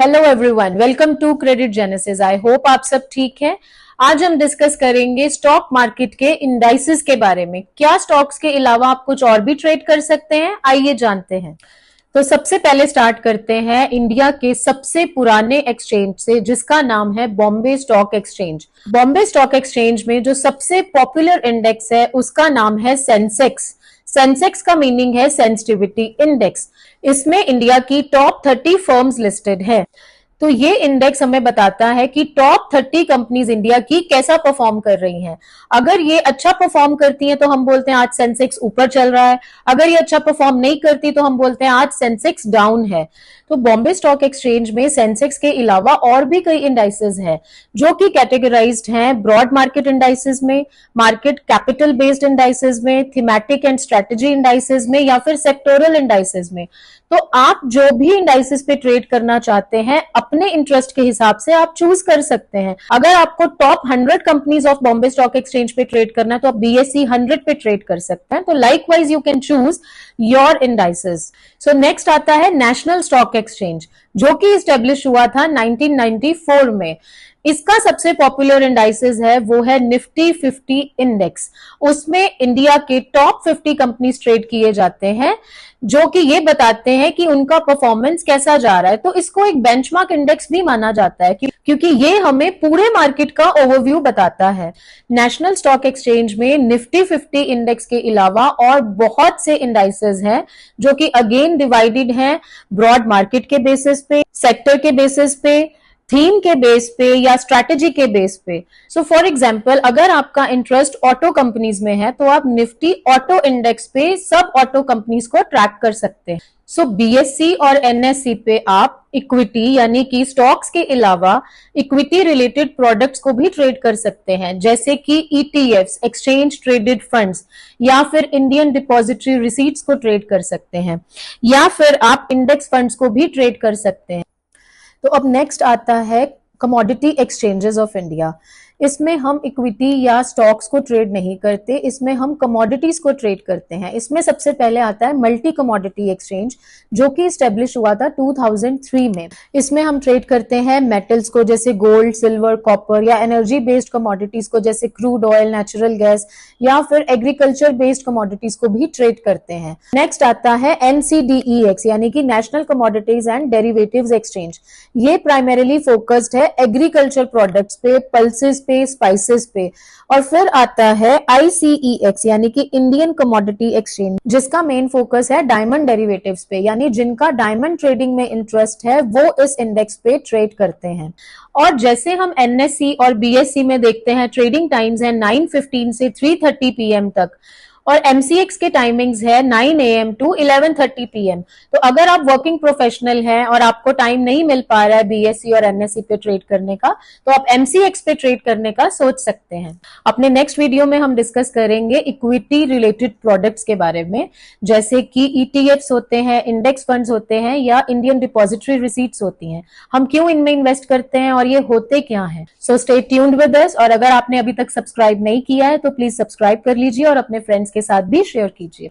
Hello everyone, welcome to credit genesis. I hope आप सब ठीक हैं। आज हम डिस्कस करेंगे स्टॉक मार्केट के इंडाइसेस के बारे में। क्या स्टॉक्स के अलावा आप कुछ और भी ट्रेड कर सकते हैं, आइए जानते हैं। तो सबसे पहले स्टार्ट करते हैं इंडिया के सबसे पुराने एक्सचेंज से, जिसका नाम है Bombay stock exchange. Bombay stock exchange में जो सबसे पॉपुलर इंडेक्स है उसका नाम है सेंसेक्स। सेंसेक्स का मीनिंग है सेंसिटिविटी इंडेक्स। इसमें इंडिया की टॉप 30 फर्म्स लिस्टेड है। तो ये इंडेक्स हमें बताता है कि टॉप 30 कंपनीज इंडिया की कैसा परफॉर्म कर रही हैं। अगर ये अच्छा परफॉर्म करती हैं तो हम बोलते हैं आज सेंसेक्स ऊपर चल रहा है। अगर ये अच्छा परफॉर्म नहीं करती तो हम बोलते हैं आज सेंसेक्स डाउन है। तो बॉम्बे स्टॉक एक्सचेंज में सेंसेक्स के अलावा और भी कई इंडाइसेस हैं जो कि कैटेगराइज्ड हैं ब्रॉड मार्केट इंडाइसेस में, मार्केट कैपिटल बेस्ड इंडाइसेस में, थीमेटिक एंड स्ट्रेटेजी इंडाइसेस में या फिर सेक्टोरल इंडाइसेस में। तो आप जो भी इंडाइसेस पे ट्रेड करना चाहते हैं अपने इंटरेस्ट के हिसाब से आप चूज कर सकते हैं। अगर आपको top 100 companies of Bombay stock exchange पे ट्रेड करना है तो आप BSE 100 पे ट्रेड कर सकते हैं। तो likewise you can choose your indices. So next आता है नेशनल स्टॉक एक्सचेंज, जो कि इस्टेब्लिश हुआ था 1994 में। इसका सबसे पॉपुलर इंडाइसेस है वो है निफ्टी 50 इंडेक्स। उसमें इंडिया के टॉप 50 कंपनीज ट्रेड किए जाते हैं जो कि ये बताते हैं कि उनका परफॉर्मेंस कैसा जा रहा है। तो इसको एक बेंचमार्क इंडेक्स भी माना जाता है क्योंकि ये हमें पूरे मार्केट का ओवरव्यू बताता है। नेशनल स्टॉक एक्सचेंज में निफ्टी 50 इंडेक्स के अलावा और बहुत से इंडाइसेस हैं जो कि अगेन डिवाइडेड हैं ब्रॉड मार्केट के बेसिस पे, सेक्टर के बेसिस पे, थीम के बेस पे या स्ट्रैटेजी के बेस पे। सो फॉर एग्जांपल अगर आपका इंटरेस्ट ऑटो कंपनीज में है तो आप निफ्टी ऑटो इंडेक्स पे सब ऑटो कंपनीज को ट्रैक कर सकते हैं। सो BSE और NSE पे आप इक्विटी यानी कि स्टॉक्स के अलावा इक्विटी रिलेटेड प्रोडक्ट्स को भी ट्रेड कर सकते हैं, जैसे कि ETFs, एक्सचेंज ट्रेडेड फंड्स, या फिर इंडियन डिपॉजिटरी रिसीट्स को ट्रेड कर सकते हैं, या फिर आप इंडेक्स फंड्स को भी ट्रेड कर सकते हैं। तो अब नेक्स्ट आता है कमोडिटी एक्सचेंजेस ऑफ इंडिया। इसमें हम इक्विटी या स्टॉक्स को ट्रेड नहीं करते, इसमें हम कमोडिटीज को ट्रेड करते हैं। इसमें सबसे पहले आता है मल्टी कमोडिटी एक्सचेंज, जो कि स्टेब्लिश हुआ था 2003 में। इसमें हम ट्रेड करते हैं मेटल्स को जैसे गोल्ड, सिल्वर, कॉपर, या एनर्जी बेस्ड कमोडिटीज को जैसे क्रूड ऑयल, नेचुरल गैस, या फिर एग्रीकल्चर बेस्ड कमोडिटीज को भी ट्रेड करते हैं। नेक्स्ट आता है NCDEX यानी कि national commodities and derivatives exchange. ये प्राइमरीली फोकस्ड है एग्रीकल्चर प्रोडक्ट्स पे, पल्सेस पे, स्पाइसेस पे। और फिर आता है ICEX यानी कि इंडियन कमोडिटी एक्सचेंज, जिसका मेन फोकस है डायमंड डेरिवेटिव्स पे, यानी जिनका डायमंड ट्रेडिंग में इंटरेस्ट है वो इस इंडेक्स पे ट्रेड करते हैं। और जैसे हम NSE और BSE में देखते हैं ट्रेडिंग टाइम्स है 9:15 से 3:30 PM तक, और MCX के टाइमिंग्स है 9 AM to 11:30 PM। तो अगर आप वर्किंग प्रोफेशनल हैं और आपको टाइम नहीं मिल पा रहा है BSE और NSE पे ट्रेड करने का, तो आप MCX पे ट्रेड करने का सोच सकते हैं। अपने नेक्स्ट वीडियो में हम डिस्कस करेंगे इक्विटी रिलेटेड प्रोडक्ट्स के बारे में, जैसे कि ETFs होते हैं, इंडेक्स फंड्स होते हैं, या इंडियन डिपॉजिटरी रिसीट्स होती हैं। हम क्यों इनमें इन्वेस्ट करते हैं और ये होते क्या हैं। So stay tuned with us. और अगर आपने अभी तक सब्सक्राइब नहीं किया है तो प्लीज सब्सक्राइब कर लीजिए और अपने फ्रेंड्स के साथ भी शेयर कीजिए।